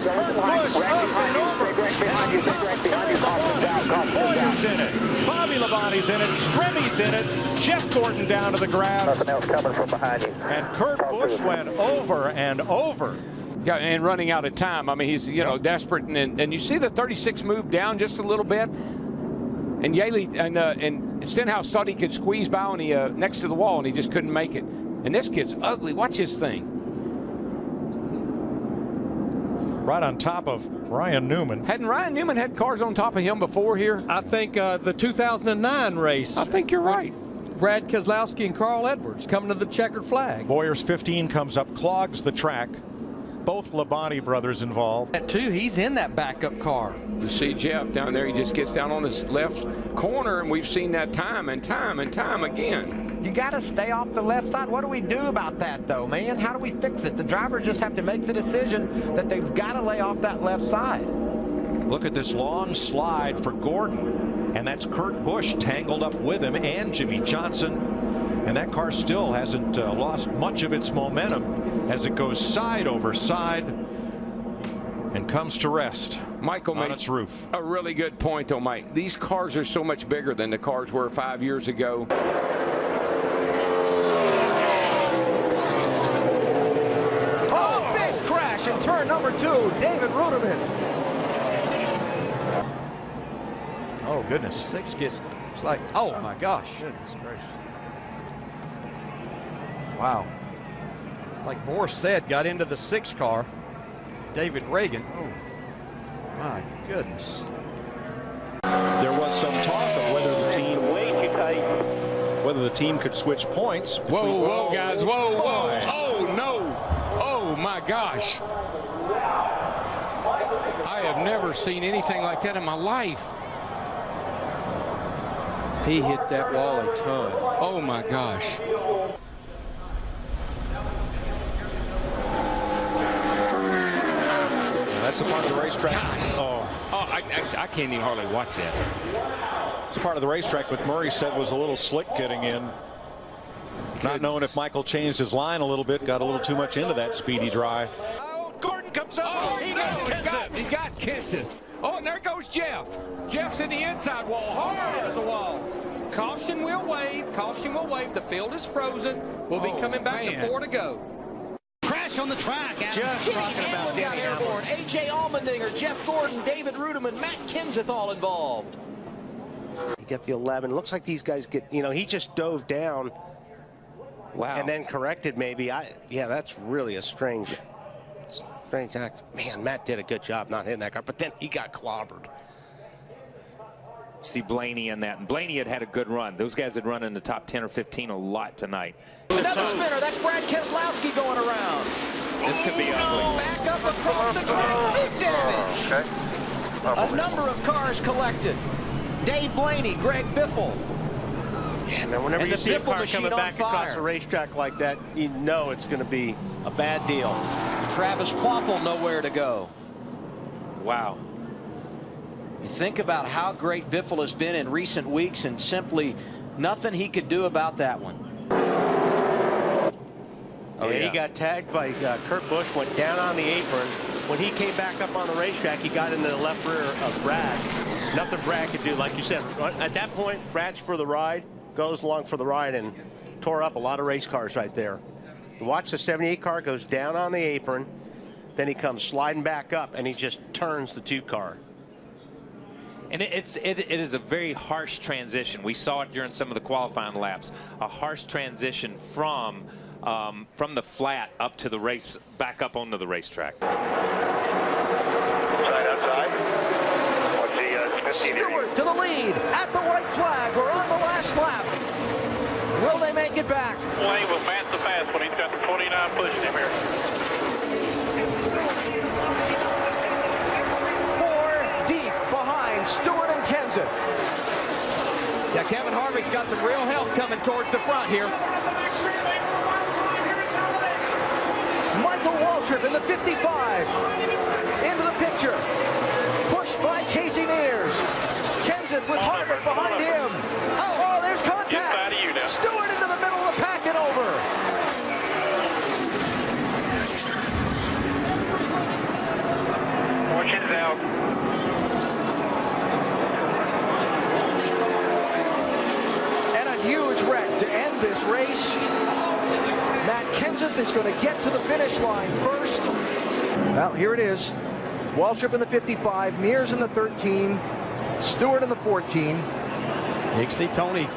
Kurt Busch up and over. Boyer's in it. Bobby Labonte's in it. Stremmy's in it. Jeff Gordon down to the grass. Nothing else coming from behind you. And Kurt Busch went over and over. Yeah, and running out of time. I mean, he's, desperate. And you see the 36 move down just a little bit. And Yaley and Stenhouse thought he could squeeze by on the next to the wall, and he just couldn't make it. And this kid's ugly. Watch his thing. Right on top of Ryan Newman. Hadn't Ryan Newman had cars on top of him before here? I think the 2009 race. I think you're right. Brad Keselowski and Carl Edwards coming to the checkered flag. Boyer's 15 comes up, clogs the track. Both Labonte brothers involved. That too, he's in that backup car. You see Jeff down there, he just gets down on his left corner, and we've seen that time and time and time again. You got to stay off the left side. What do we do about that, though, man? How do we fix it? The drivers just have to make the decision that they've got to lay off that left side. Look at this long slide for Gordon, and that's Kurt Busch tangled up with him and Jimmy Johnson. And that car still hasn't lost much of its momentum as it goes side over side and comes to rest Michael on made its roof. A really good point, though, Mike. These cars are so much bigger than the cars were 5 years ago. Oh, big crash in turn number 2. David Ruderman. Oh, goodness. 6 gets, it's like, oh, my gosh. Goodness gracious. Wow. Like Morris said, got into the 6 car. David Reagan. Oh, my goodness. There was some talk of whether the team could switch points. Whoa, guys. Whoa. Oh, no. Oh, my gosh. I have never seen anything like that in my life. He hit that wall a ton. Oh, my gosh. That's a part of the racetrack. I can't even hardly watch that. It's a part of the racetrack, but Murray said was a little slick getting in. Not knowing if Michael changed his line a little bit, got a little too much into that speedy dry. Oh, Gordon comes up. Oh, he got Kenson. Oh, and there goes Jeff. Jeff's in the inside wall, hard into the wall. Caution will wave. Caution will wave. The field is frozen. We'll be coming back to 4 to go. Crash on the track. Just Jimmy talking about Hamlin got Danny airborne. A.J. Allmendinger, Jeff Gordon, David Ruderman, Matt Kenseth all involved. You get the 11. Looks like these guys get, he just dove down. Wow. And then corrected maybe. Yeah, that's really a strange act. Man, Matt did a good job not hitting that car, but then he got clobbered. See Blaney in that, and Blaney had a good run. Those guys had run in the top 10 or 15 a lot tonight. Another spinner. That's Brad Keselowski going around. This could be ugly. Back up across the track. Big damage. A number of cars collected. Dave Blaney, Greg Biffle. Yeah, man, whenever And you the see a Biffle car machine coming on back across fire. the racetrack like that, you know it's going to be a bad deal. Travis Kvapil nowhere to go. Wow. You think about how great Biffle has been in recent weeks, and simply nothing he could do about that one. Oh, yeah, he got tagged by Kurt Busch, went down on the apron. When he came back up on the racetrack, he got into the left rear of Brad. Nothing Brad could do, like you said. At that point, Brad's for the ride, goes along for the ride, and tore up a lot of race cars right there. Watch the 78 car goes down on the apron, then he comes sliding back up, and he just turns the 2 car. And it is a very harsh transition. We saw it during some of the qualifying laps. A harsh transition from the flat up to the race, back up onto the racetrack. Outside. What's the 15 Stewart to the lead at the white flag. We're on the last lap. Will they make it back? Wave was Matt the fast when he's got the 29 pushing him here. 4 deep behind Stewart and Kenseth. Yeah, Kevin Harvick's got some real help coming towards the front here. Michael Waltrip in the 55. Into the picture. Pushed by Casey Mears. Kenseth with Harvick behind him. Oh, there's contact. Stewart into the middle of the pack and over. is going to get to the finish line first. Well, here it is. Waltrip in the 55, Mears in the 13, Stewart in the 14. You can see Tony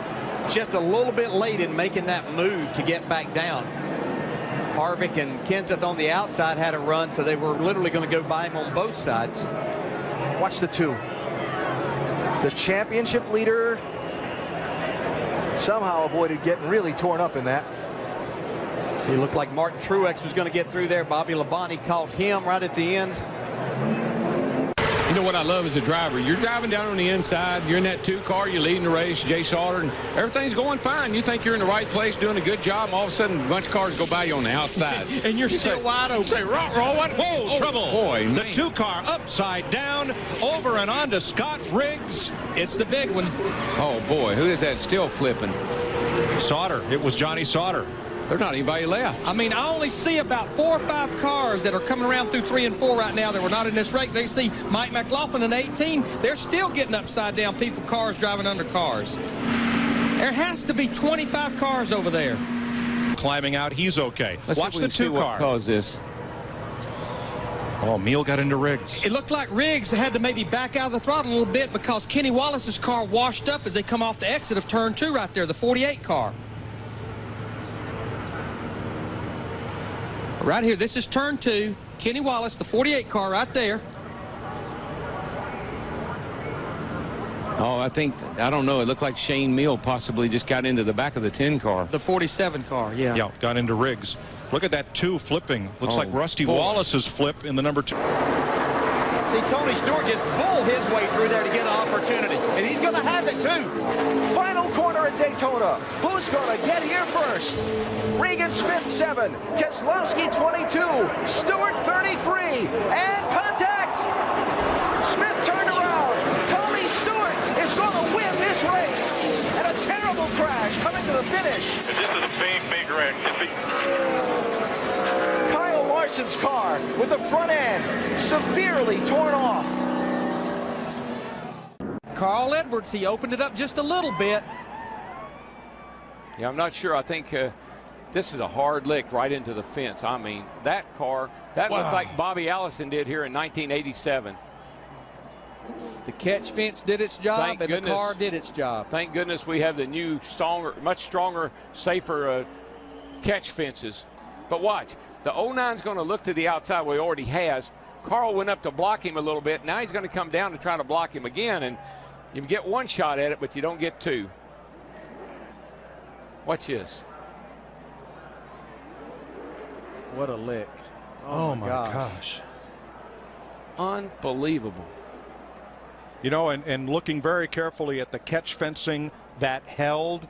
just a little bit late in making that move to get back down. Harvick and Kenseth on the outside had a run, so they were literally going to go by him on both sides. Watch the two. The championship leader somehow avoided getting really torn up in that. See, it looked like Martin Truex was going to get through there. Bobby Labonte caught him right at the end. You know what I love as a driver? You're driving down on the inside. You're in that 2 car. You're leading the race, Jay Sauter, and everything's going fine. You think you're in the right place, doing a good job, and all of a sudden, a bunch of cars go by you on the outside. And you're still wide open. Say, roll, what? Whoa, trouble. Boy, the man. 2 car upside down, over and on to Scott Riggs. It's the big one. Oh, boy, who is that still flipping? Sauter. It was Johnny Sauter. There's not anybody left. I mean, I only see about 4 or 5 cars that are coming around through 3 and 4 right now that were not in this race. They see Mike McLaughlin in 18. They're still getting upside down people, cars driving under cars. There has to be 25 cars over there. Climbing out, he's okay. Let's watch see if we the can see 2 what car. caused this. Oh, Meal got into Riggs. It looked like Riggs had to maybe back out of the throttle a little bit because Kenny Wallace's car washed up as they come off the exit of turn 2 right there, the 48 car. Right here, this is turn 2. Kenny Wallace, the 48 car right there. Oh, I don't know. It looked like Shane Meal possibly just got into the back of the 10 car. The 47 car, yeah. Yeah, got into Riggs. Look at that 2 flipping. Looks like Rusty boy. Wallace's flip in the number 2. See, Tony Stewart just bulled his way through there to get an opportunity, and he's going to have it too. Final corner at Daytona. Who's going to get here first? Regan Smith 7, Keselowski 22, Stewart 33, and contact! Smith turned around. Tony Stewart is going to win this race. And a terrible crash coming to the finish. This is a big wreck. Kyle Larson's car with the front end severely torn off. Carl Edwards, he opened it up just a little bit. Yeah, I'm not sure. I think this is a hard lick right into the fence. I mean, that car, that looked like Bobby Allison did here in 1987. The catch fence did its job, Thank and goodness. the car did its job. Thank goodness we have the new, stronger, much stronger, safer catch fences. But watch, the 09's going to look to the outside where he already has. Carl went up to block him a little bit. Now he's going to come down to try to block him again, and you get 1 shot at it, but you don't get 2. Watch this. What a lick. Oh my gosh. Unbelievable. You know, and looking very carefully at the catch fencing that held,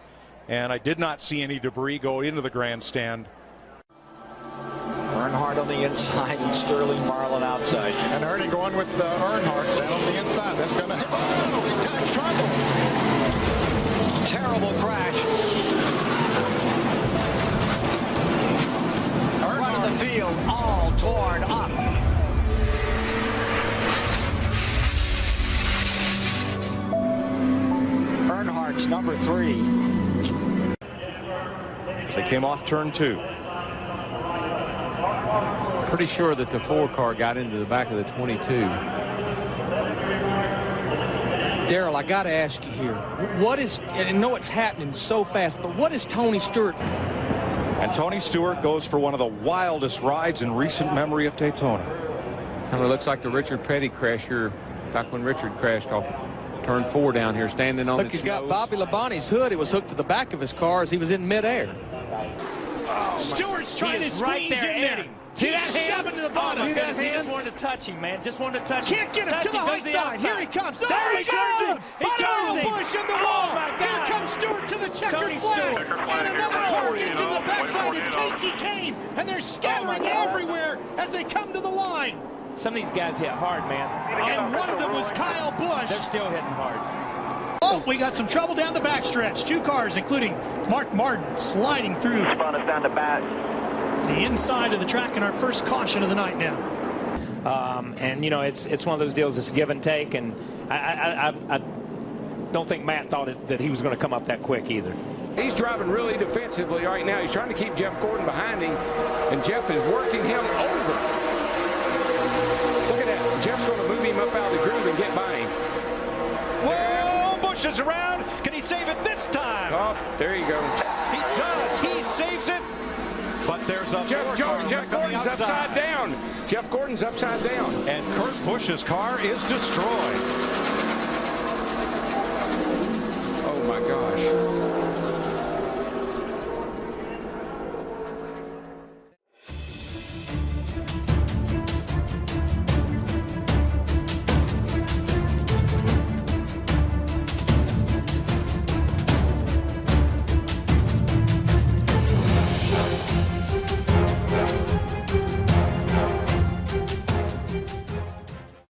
and I did not see any debris go into the grandstand. Earnhardt on the inside and Sterling Marlin outside. And Ernie going with Earnhardt down on the inside. That's going to big time trouble. Terrible crash. Front of the field all torn up. Earnhardt's number 3. They came off turn 2. Pretty sure that the 4 car got into the back of the 22. Darrell, I got to ask you here. What is, and I know it's happening so fast, but what is Tony Stewart? And Tony Stewart goes for one of the wildest rides in recent memory of Daytona. Kind of looks like the Richard Petty crash here, back when Richard crashed off turn 4 down here, standing on Look, its he's got nose. Bobby Labonte's hood. It was hooked to the back of his car as he was in midair. Stewart's trying to squeeze in there. See that hand? Shoving to the bottom. See that He hand? just wanted to touch him, man. Just wanted to touch him. Can't get him to the high side. Here he comes. No, There he turns him. He turns him. Bush in the Oh, wall. my Here God. comes Stewart to the checkered Tony flag. Stewart. And another car gets in the backside. It's Casey Kane. And they're scattering everywhere as they come to the line. Some of these guys hit hard, man. And one of them was Kyle Busch. They're still hitting hard. Oh, we got some trouble down the backstretch. 2 cars, including Mark Martin, sliding through Spun us down the back. the inside of the track in our first caution of the night now. And, you know, it's one of those deals that's give and take. And I don't think Matt thought that he was going to come up that quick either. He's driving really defensively right now. He's trying to keep Jeff Gordon behind him, and Jeff is working him over. Look at that. Jeff's going to move him up out of the groove and get by him. Whoa, Busch is around. Can he save it this time? Oh, there you go. He does. He saves it. But there's a Jeff Gordon's upside down. Jeff Gordon's upside down. And Kurt Busch's car is destroyed. Oh, my gosh.